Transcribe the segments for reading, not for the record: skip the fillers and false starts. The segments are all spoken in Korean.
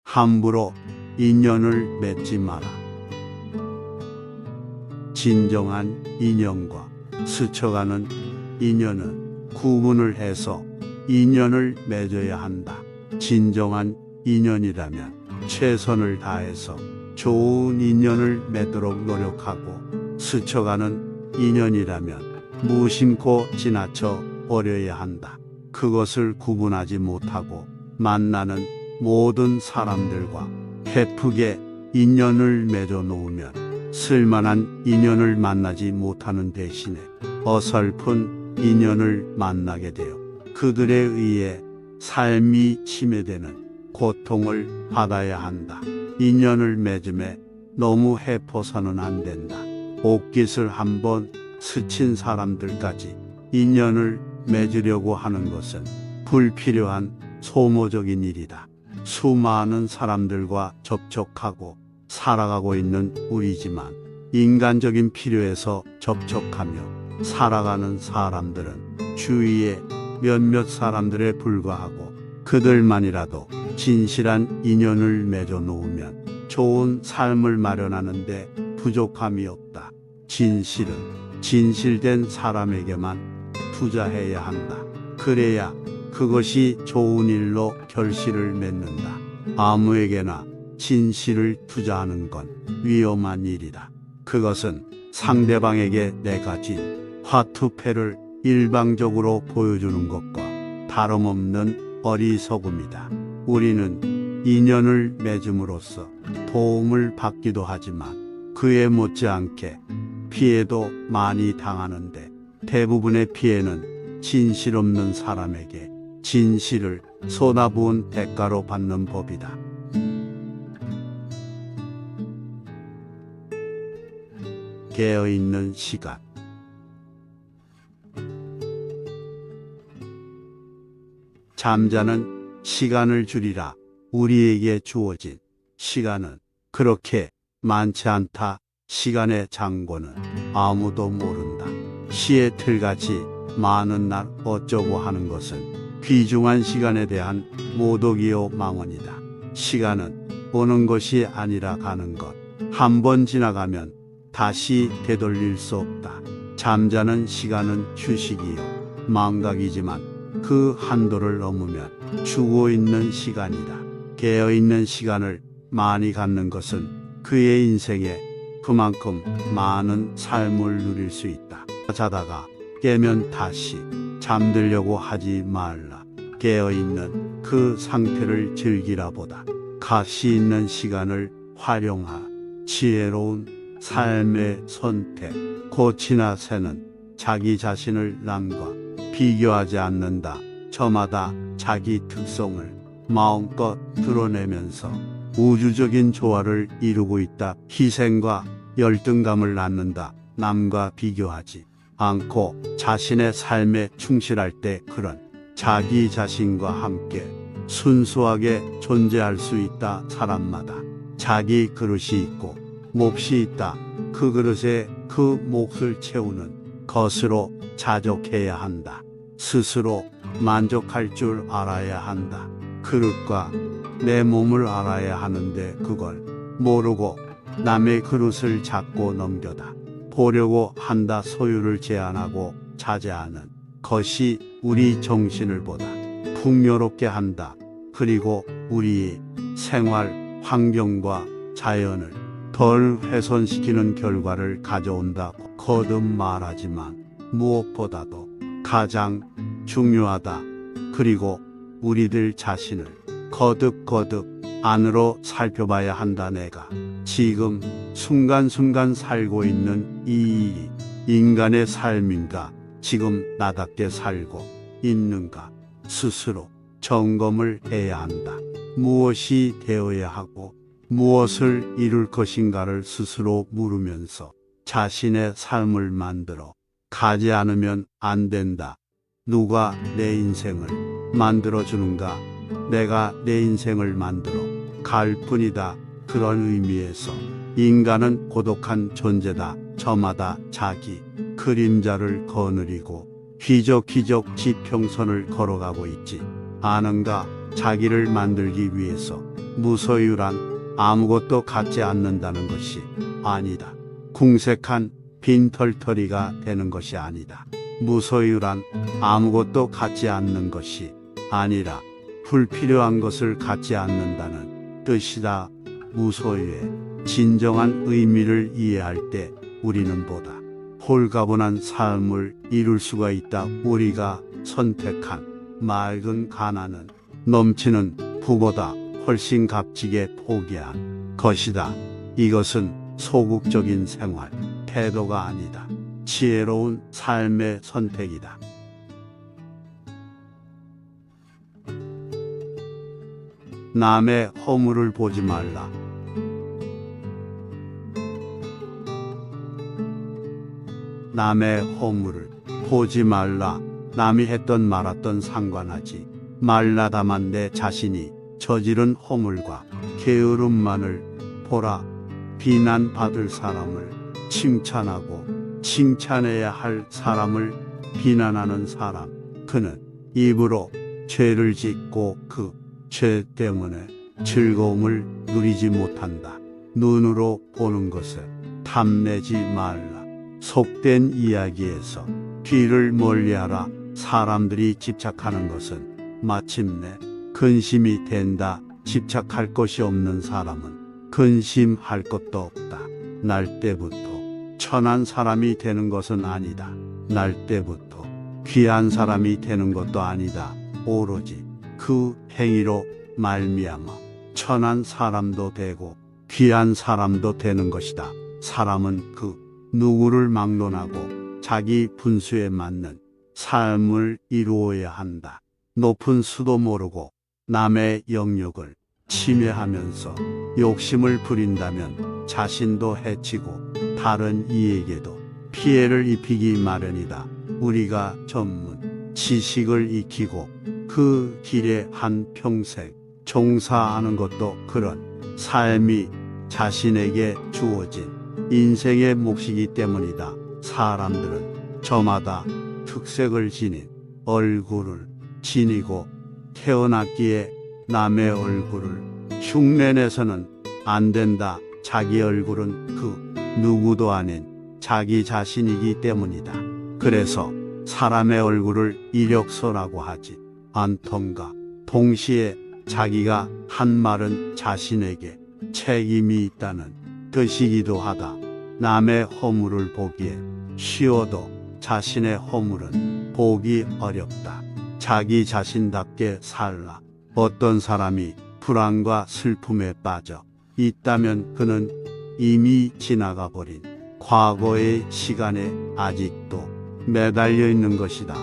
함부로 인연을 맺지 마라. 진정한 인연과 스쳐가는 인연은 구분을 해서 인연을 맺어야 한다. 진정한 인연이라면 최선을 다해서 좋은 인연을 맺도록 노력하고, 스쳐가는 인연이라면 무심코 지나쳐 버려야 한다. 그것을 구분하지 못하고 만나는 모든 사람들과 헤프게 인연을 맺어 놓으면 쓸만한 인연을 만나지 못하는 대신에 어설픈 인연을 만나게 되어 그들에 의해 삶이 침해되는 고통을 받아야 한다. 인연을 맺음에 너무 해포서는 안 된다. 옷깃을 한번 스친 사람들까지 인연을 맺으려고 하는 것은 불필요한 소모적인 일이다. 수많은 사람들과 접촉하고 살아가고 있는 우리지만 인간적인 필요에서 접촉하며 살아가는 사람들은 주위에 몇몇 사람들에 불과하고, 그들만이라도 진실한 인연을 맺어 놓으면 좋은 삶을 마련하는데 부족함이 없다. 진실은 진실된 사람에게만 투자해야 한다. 그래야 그것이 좋은 일로 결실을 맺는다. 아무에게나 진실을 투자하는 건 위험한 일이다. 그것은 상대방에게 내가 진 화투패를 일방적으로 보여주는 것과 다름없는 어리석음이다. 우리는 인연을 맺음으로써 도움을 받기도 하지만 그에 못지않게 피해도 많이 당하는데, 대부분의 피해는 진실 없는 사람에게 진실을 쏟아부은 대가로 받는 법이다. 깨어있는 시간. 잠자는 시간을 줄이라. 우리에게 주어진 시간은 그렇게 많지 않다. 시간의 장고는 아무도 모른다. 시의 틀같이 많은 날 어쩌고 하는 것은 귀중한 시간에 대한 모독이요 망언이다. 시간은 오는 것이 아니라 가는 것. 한 번 지나가면 다시 되돌릴 수 없다. 잠자는 시간은 휴식이요 망각이지만 그 한도를 넘으면 죽어 있는 시간이다. 깨어 있는 시간을 많이 갖는 것은 그의 인생에 그만큼 많은 삶을 누릴 수 있다. 자다가 깨면 다시 잠들려고 하지 말라. 깨어 있는 그 상태를 즐기라 보다 가시 있는 시간을 활용하. 지혜로운 삶의 선택. 꽃이나 새는 자기 자신을 남과 비교하지 않는다. 저마다 자기 특성을 마음껏 드러내면서 우주적인 조화를 이루고 있다. 희생과 열등감을 낳는다. 남과 비교하지 않고 자신의 삶에 충실할 때 그런 자기 자신과 함께 순수하게 존재할 수 있다. 사람마다 자기 그릇이 있고 몫이 있다. 그 그릇에 그 몫을 채우는 것으로 자족해야 한다. 스스로 만족할 줄 알아야 한다. 그릇과 내 몸을 알아야 하는데 그걸 모르고 남의 그릇을 잡고 넘겨다 보려고 한다. 소유를 제한하고 자제하는 것이 우리 정신을 보다 풍요롭게 한다. 그리고 우리의 생활 환경과 자연을 덜 훼손시키는 결과를 가져온다. 거듭 말하지만 무엇보다도 가장 중요하다. 그리고 우리들 자신을 거듭 안으로 살펴봐야 한다. 내가 지금 순간순간 살고 있는 이 인간의 삶인가? 지금 나답게 살고 있는가? 스스로 점검을 해야 한다. 무엇이 되어야 하고 무엇을 이룰 것인가를 스스로 물으면서 자신의 삶을 만들어 가지 않으면 안 된다. 누가 내 인생을 만들어주는가? 내가 내 인생을 만들어 갈 뿐이다. 그런 의미에서 인간은 고독한 존재다. 저마다 자기 그림자를 거느리고 휘적휘적 지평선을 걸어가고 있지 않은가? 자기를 만들기 위해서 무소유란 아무것도 갖지 않는다는 것이 아니다. 궁색한 빈털터리가 되는 것이 아니다. 무소유란 아무것도 갖지 않는 것이 아니라 불필요한 것을 갖지 않는다는 뜻이다. 무소유의 진정한 의미를 이해할 때 우리는 보다 홀가분한 삶을 이룰 수가 있다. 우리가 선택한 맑은 가난은 넘치는 부보다 훨씬 값지게 포기한 것이다. 이것은 소극적인 생활 태도가 아니다. 지혜로운 삶의 선택이다. 남의 허물을 보지 말라. 남의 허물을 보지 말라. 남이 했던 말았던 상관하지 말라. 다만 내 자신이 저지른 허물과 게으름만을 보라. 비난받을 사람을 칭찬하고 칭찬해야 할 사람을 비난하는 사람, 그는 입으로 죄를 짓고 그 죄 때문에 즐거움을 누리지 못한다. 눈으로 보는 것을 탐내지 말라. 속된 이야기에서 귀를 멀리하라. 사람들이 집착하는 것은 마침내 근심이 된다. 집착할 것이 없는 사람은 근심할 것도 없다. 날 때부터 천한 사람이 되는 것은 아니다. 날 때부터 귀한 사람이 되는 것도 아니다. 오로지 그 행위로 말미암아 천한 사람도 되고 귀한 사람도 되는 것이다. 사람은 그 누구를 막론하고 자기 분수에 맞는 삶을 이루어야 한다. 높은 수도 모르고 남의 영역을 침해하면서 욕심을 부린다면 자신도 해치고 다른 이에게도 피해를 입히기 마련이다. 우리가 전문 지식을 익히고 그 길에 한평생 종사하는 것도 그런 삶이 자신에게 주어진 인생의 몫이기 때문이다. 사람들은 저마다 특색을 지닌 얼굴을 지니고 태어났기에 남의 얼굴을 흉내내서는 안 된다. 자기 얼굴은 그 누구도 아닌 자기 자신이기 때문이다. 그래서 사람의 얼굴을 이력서라고 하지 않던가. 동시에 자기가 한 말은 자신에게 책임이 있다는 뜻이기도 하다. 남의 허물을 보기에 쉬워도 자신의 허물은 보기 어렵다. 자기 자신답게 살라. 어떤 사람이 불안과 슬픔에 빠져 있다면 그는 이미 지나가 버린 과거의 시간에 아직도 매달려 있는 것이다.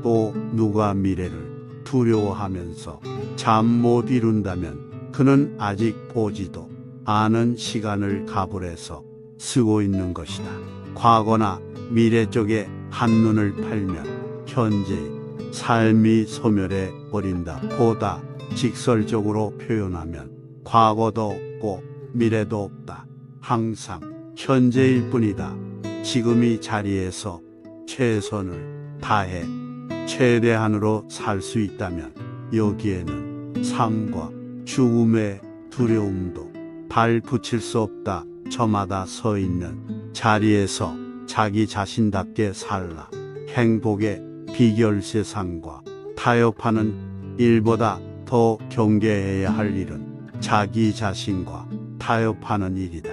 또 누가 미래를 두려워하면서 잠 못 이룬다면 그는 아직 보지도 않은 시간을 가불해서 쓰고 있는 것이다. 과거나 미래 쪽에 한눈을 팔면 현재의 삶이 소멸해 버린다. 보다 직설적으로 표현하면 과거도 없고 미래도 없다. 항상 현재일 뿐이다. 지금 이 자리에서 최선을 다해 최대한으로 살 수 있다면 여기에는 삶과 죽음의 두려움도 발 붙일 수 없다. 저마다 서 있는 자리에서 자기 자신답게 살라. 행복의 비결 세상과 타협하는 일보다 더 경계해야 할 일은 자기 자신과 타협하는 일이다.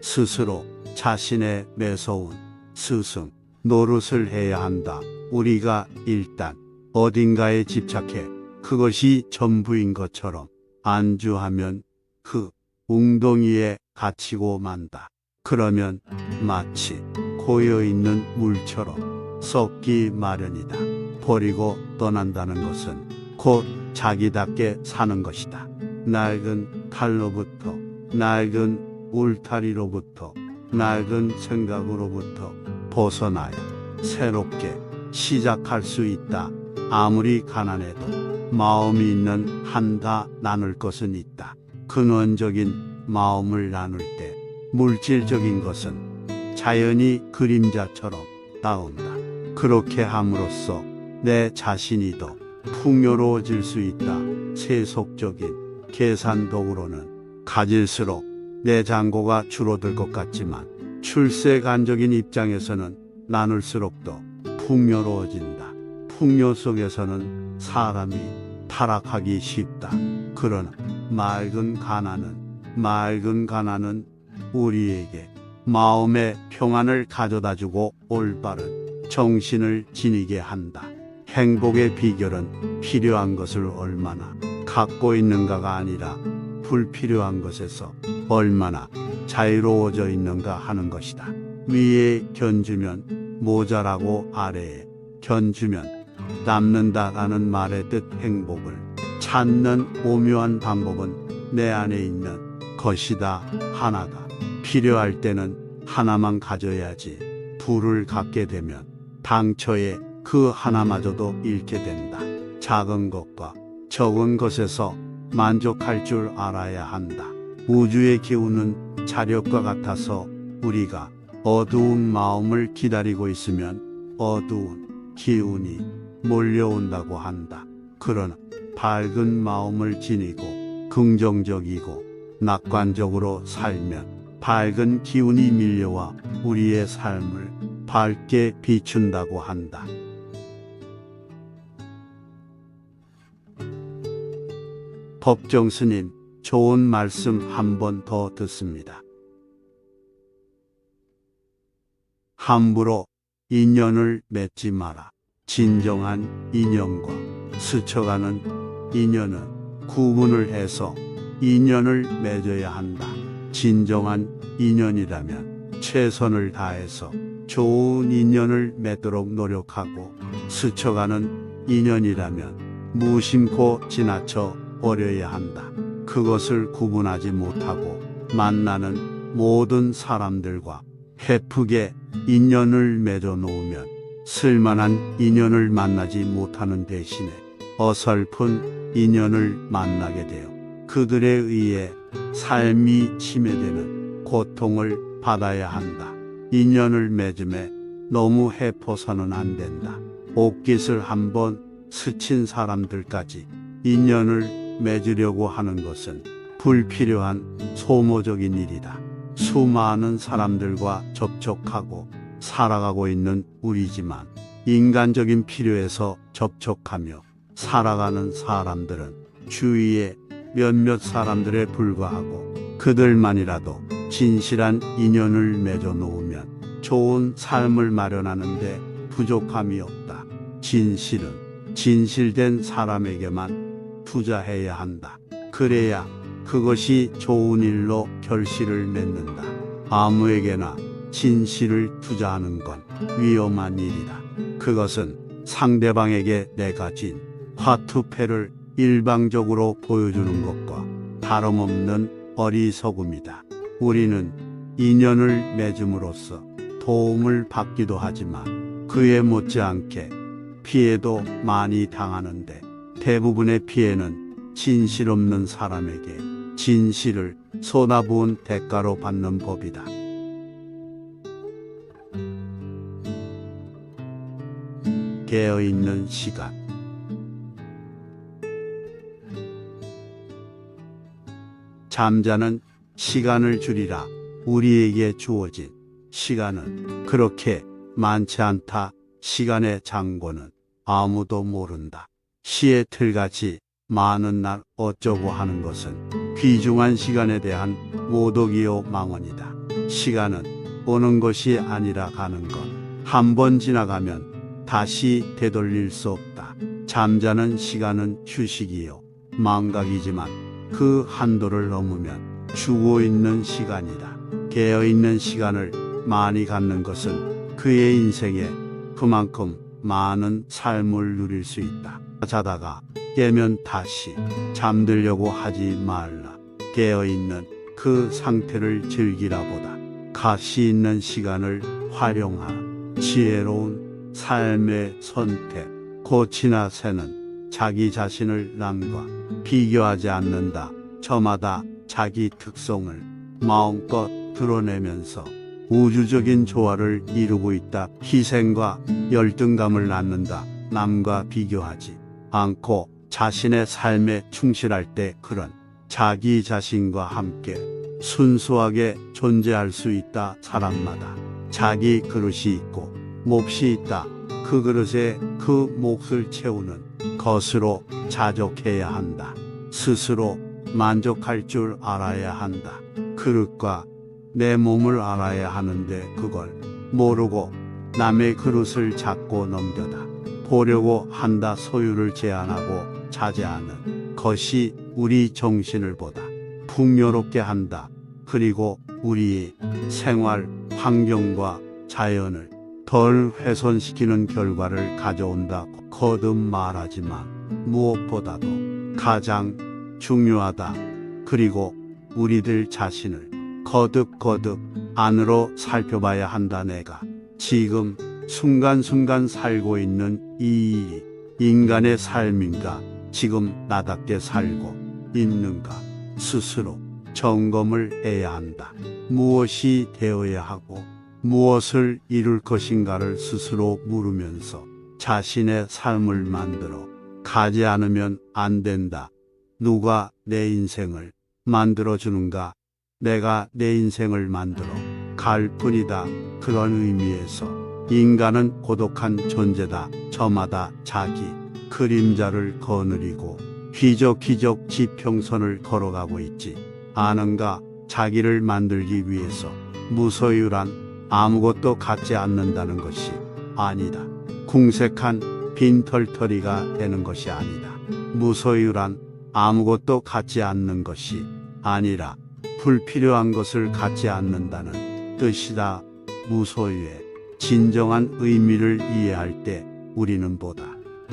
스스로 자신의 매서운 스승 노릇을 해야 한다. 우리가 일단 어딘가에 집착해 그것이 전부인 것처럼 안주하면 그 웅덩이에 갇히고 만다. 그러면 마치 고여있는 물처럼 썩기 마련이다. 버리고 떠난다는 것은 곧 자기답게 사는 것이다. 낡은 칼로부터, 낡은 울타리로부터, 낡은 생각으로부터 벗어나야 새롭게 시작할 수 있다. 아무리 가난해도 마음이 있는 한다 나눌 것은 있다. 근원적인 마음을 나눌 때 물질적인 것은 자연히 그림자처럼 나온다. 그렇게 함으로써 내 자신이 더 풍요로워질 수 있다. 세속적인 계산 도구로는 가질수록 내 잔고가 줄어들 것 같지만 출세 간적인 입장에서는 나눌수록 더 풍요로워진다. 풍요 속에서는 사람이 타락하기 쉽다. 그러나 맑은 가난은 우리에게 마음의 평안을 가져다주고 올바른 정신을 지니게 한다. 행복의 비결은 필요한 것을 얼마나 갖고 있는가가 아니라 불필요한 것에서 얼마나 자유로워져 있는가 하는 것이다. 위에 견주면 모자라고 아래에 견주면 남는다라는 말의 뜻, 행복을 찾는 오묘한 방법은 내 안에 있는 것이다. 하나가 필요할 때는 하나만 가져야지. 둘을 갖게 되면 당초에 그 하나마저도 잃게 된다. 작은 것과 적은 것에서 만족할 줄 알아야 한다. 우주의 기운은 자력과 같아서 우리가 어두운 마음을 기다리고 있으면 어두운 기운이 몰려온다고 한다. 그러나 밝은 마음을 지니고 긍정적이고 낙관적으로 살면 밝은 기운이 밀려와 우리의 삶을 밝게 비춘다고 한다. 법정 스님, 좋은 말씀 한 번 더 듣습니다. 함부로 인연을 맺지 마라. 진정한 인연과 스쳐가는 인연은 구분을 해서 인연을 맺어야 한다. 진정한 인연이라면 최선을 다해서 좋은 인연을 맺도록 노력하고, 스쳐가는 인연이라면 무심코 지나쳐 버려야 한다. 그것을 구분하지 못하고 만나는 모든 사람들과 헤프게 인연을 맺어 놓으면 쓸만한 인연을 만나지 못하는 대신에 어설픈 인연을 만나게 되어 그들에 의해 삶이 침해되는 고통을 받아야 한다. 인연을 맺음에 너무 해포서는 안 된다. 옷깃을 한번 스친 사람들까지 인연을 맺으려고 하는 것은 불필요한 소모적인 일이다. 수많은 사람들과 접촉하고 살아가고 있는 우리지만 인간적인 필요에서 접촉하며 살아가는 사람들은 주위에 몇몇 사람들에 불과하고, 그들만이라도 진실한 인연을 맺어 놓으면 좋은 삶을 마련하는데 부족함이 없다. 진실은 진실된 사람에게만 투자해야 한다. 그래야 그것이 좋은 일로 결실을 맺는다. 아무에게나 진실을 투자하는 건 위험한 일이다. 그것은 상대방에게 내가 진 화투패를 일방적으로 보여주는 것과 다름없는 어리석음이다. 우리는 인연을 맺음으로써 도움을 받기도 하지만 그에 못지않게 피해도 많이 당하는데, 대부분의 피해는 진실 없는 사람에게 진실을 쏟아부은 대가로 받는 법이다. 깨어있는 시간. 잠자는 시간을 줄이라. 우리에게 주어진 시간은 그렇게 많지 않다. 시간의 장고는 아무도 모른다. 시의 틀같이 많은 날 어쩌고 하는 것은 귀중한 시간에 대한 모독이요 망언이다. 시간은 오는 것이 아니라 가는 것. 한 번 지나가면 다시 되돌릴 수 없다. 잠자는 시간은 휴식이요 망각이지만 그 한도를 넘으면 죽어 있는 시간이다. 깨어 있는 시간을 많이 갖는 것은 그의 인생에 그만큼 많은 삶을 누릴 수 있다. 자다가 깨면 다시 잠들려고 하지 말라. 깨어 있는 그 상태를 즐기라 보다 가시 있는 시간을 활용하라. 지혜로운 삶의 선택. 꽃이나 새는 자기 자신을 남과 비교하지 않는다. 저마다 자기 특성을 마음껏 드러내면서 우주적인 조화를 이루고 있다. 희생과 열등감을 낳는다. 남과 비교하지 않고 자신의 삶에 충실할 때 그런 자기 자신과 함께 순수하게 존재할 수 있다. 사람마다 자기 그릇이 있고 몫이 있다. 그 그릇에 그 몫을 채우는 것으로 자족해야 한다. 스스로 만족할 줄 알아야 한다. 그릇과 내 몸을 알아야 하는데 그걸 모르고 남의 그릇을 잡고 넘겨다 보려고 한다. 소유를 제한하고 자제하는 것이 우리 정신을 보다 풍요롭게 한다. 그리고 우리의 생활 환경과 자연을 덜 훼손시키는 결과를 가져온다. 거듭 말하지만 무엇보다도 가장 중요하다. 그리고 우리들 자신을 거듭 안으로 살펴봐야 한다. 내가 지금 순간순간 살고 있는 이 인간의 삶인가? 지금 나답게 살고 있는가? 스스로 점검을 해야 한다. 무엇이 되어야 하고 무엇을 이룰 것인가를 스스로 물으면서 자신의 삶을 만들어 가지 않으면 안 된다. 누가 내 인생을 만들어주는가? 내가 내 인생을 만들어 갈 뿐이다. 그런 의미에서 인간은 고독한 존재다. 저마다 자기 그림자를 거느리고 휘적휘적 지평선을 걸어가고 있지 않은가? 자기를 만들기 위해서 무소유란 아무것도 갖지 않는다는 것이 아니다. 궁색한 빈털터리가 되는 것이 아니다. 무소유란 아무것도 갖지 않는 것이 아니라 불필요한 것을 갖지 않는다는 뜻이다. 무소유의 진정한 의미를 이해할 때 우리는 보다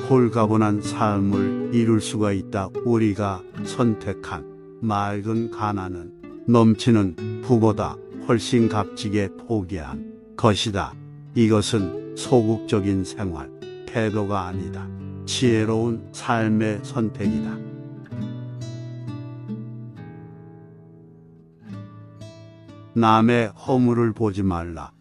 홀가분한 삶을 이룰 수가 있다. 우리가 선택한 맑은 가난은 넘치는 부보다 훨씬 값지게 포기한 것이다. 이것은 소극적인 생활 태도가 아니다. 지혜로운 삶의 선택이다. 남의 허물을 보지 말라.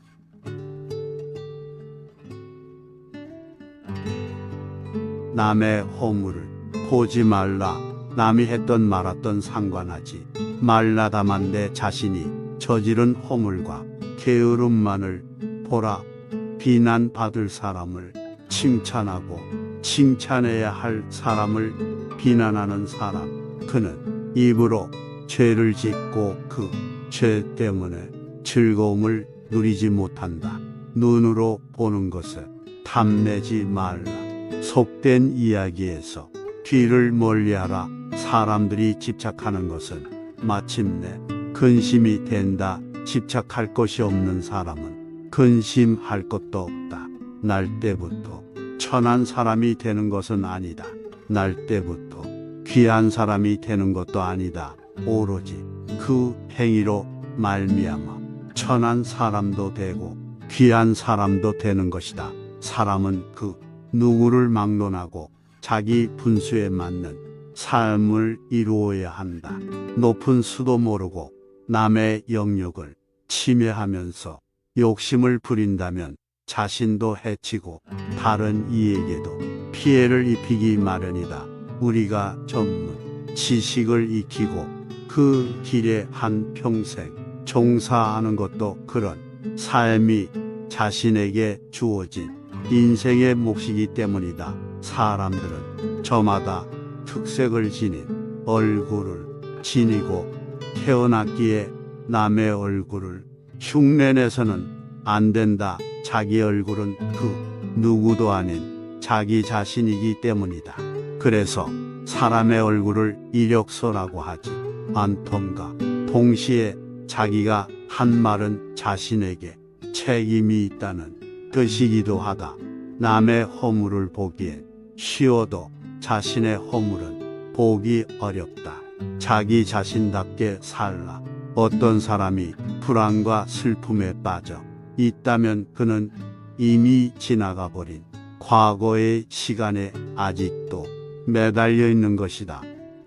남의 허물을 보지 말라. 남이 했던 말았던 상관하지 말라. 다만 내 자신이 저지른 허물과 게으름만을 보라. 비난받을 사람을 칭찬하고 칭찬해야 할 사람을 비난하는 사람, 그는 입으로 죄를 짓고 그 죄 때문에 즐거움을 누리지 못한다. 눈으로 보는 것에 탐내지 말라. 속된 이야기에서 귀를 멀리하라. 사람들이 집착하는 것은 마침내 근심이 된다. 집착할 것이 없는 사람은 근심할 것도 없다. 날 때부터 천한 사람이 되는 것은 아니다. 날 때부터 귀한 사람이 되는 것도 아니다. 오로지 그 행위로 말미암아 천한 사람도 되고 귀한 사람도 되는 것이다. 사람은 그 누구를 막론하고 자기 분수에 맞는 삶을 이루어야 한다. 높은 수도 모르고 남의 영역을 침해하면서 욕심을 부린다면 자신도 해치고 다른 이에게도 피해를 입히기 마련이다. 우리가 전문 지식을 익히고 그 길에 한평생 종사하는 것도 그런 삶이 자신에게 주어진 인생의 몫이기 때문이다. 사람들은 저마다 특색을 지닌 얼굴을 지니고 태어났기에 남의 얼굴을 흉내내서는 안 된다. 자기 얼굴은 그 누구도 아닌 자기 자신이기 때문이다. 그래서 사람의 얼굴을 이력서라고 하지 않던가. 동시에 자기가 한 말은 자신에게 책임이 있다는 뜻이기도 하다. 남의 허물을 보기엔 쉬워도 자신의 허물은 보기 어렵다. 자기 자신답게 살라. 어떤 사람이 불안과 슬픔에 빠져 있다면 그는 이미 지나가 버린 과거의 시간에 아직도 매달려 있는 것이다.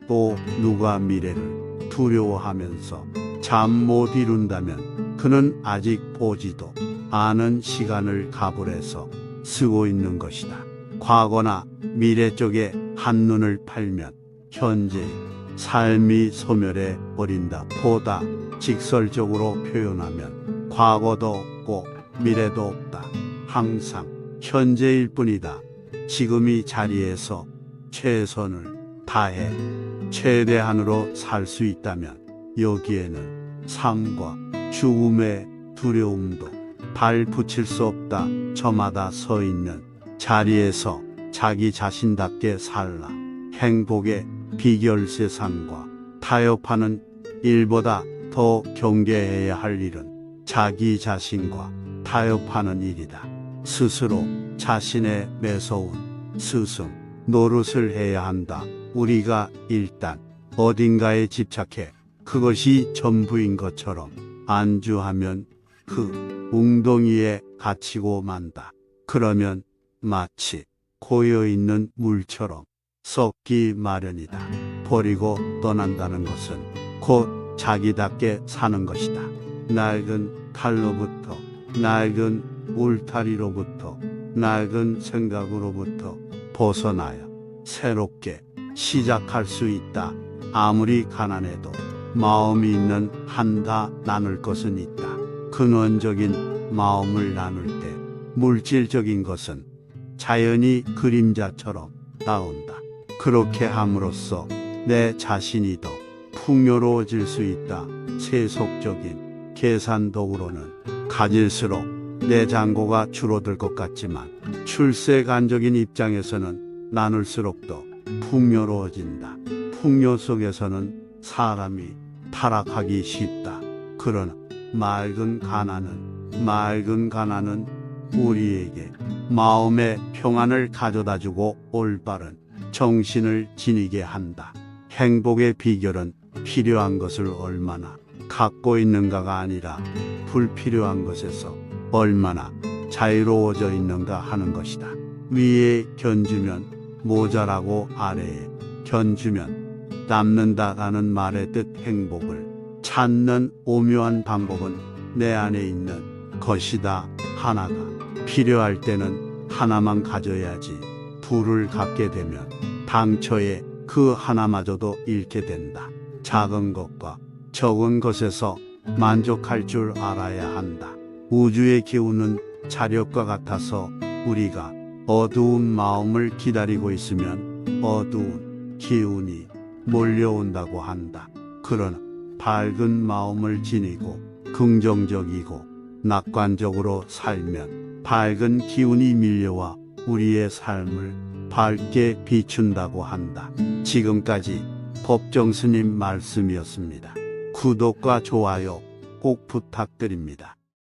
또 누가 미래를 두려워하면서 잠 못 이룬다면 그는 아직 보지도 않은 시간을 가불해서 쓰고 있는 것이다. 과거나 미래 쪽에 한눈을 팔면 현재의 삶이 소멸해 버린다. 보다 직설적으로 표현하면 과거도 없고 미래도 없다. 항상 현재일 뿐이다. 지금 이 자리에서 최선을 다해 최대한으로 살 수 있다면 여기에는 삶과 죽음의 두려움도 발 붙일 수 없다. 저마다 서 있는 자리에서 자기 자신답게 살라. 행복의 비결. 세상과 타협하는 일보다 더 경계해야 할 일은 자기 자신과 타협하는 일이다. 스스로 자신의 매서운 스승 노릇을 해야 한다. 우리가 일단 어딘가에 집착해 그것이 전부인 것처럼 안주하면 그 웅덩이에 갇히고 만다. 그러면 마치 고여있는 물처럼 썩기 마련이다. 버리고 떠난다는 것은 곧 자기답게 사는 것이다. 낡은 탈로부터, 낡은 울타리로부터, 낡은 생각으로부터 벗어나야 새롭게 시작할 수 있다. 아무리 가난해도 마음이 있는 한다. 나눌 것은 있다. 근원적인 마음을 나눌 때 물질적인 것은 자연히 그림자처럼 나온다. 그렇게 함으로써 내 자신이 더 풍요로워질 수 있다. 세속적인 계산도구로는 가질수록 내 잔고가 줄어들 것 같지만 출세간적인 입장에서는 나눌수록 더 풍요로워진다. 풍요 속에서는 사람이 타락하기 쉽다. 그러나 맑은 가난은 우리에게 마음의 평안을 가져다주고 올바른 정신을 지니게 한다. 행복의 비결은 필요한 것을 얼마나 갖고 있는가가 아니라 불필요한 것에서 얼마나 자유로워져 있는가 하는 것이다. 위에 견주면 모자라고 아래에 견주면 남는다라는 말의 뜻. 행복을 찾는 오묘한 방법은 내 안에 있는 것이다. 하나가 필요할 때는 하나만 가져야지. 둘을 갖게 되면 당초에 그 하나마저도 잃게 된다. 작은 것과 적은 것에서 만족할 줄 알아야 한다. 우주의 기운은 자력과 같아서 우리가 어두운 마음을 기다리고 있으면 어두운 기운이 몰려온다고 한다. 그러나 밝은 마음을 지니고 긍정적이고 낙관적으로 살면 밝은 기운이 밀려와 우리의 삶을 밝게 비춘다고 한다. 지금까지 법정 스님 말씀이었습니다. 구독과 좋아요 꼭 부탁드립니다.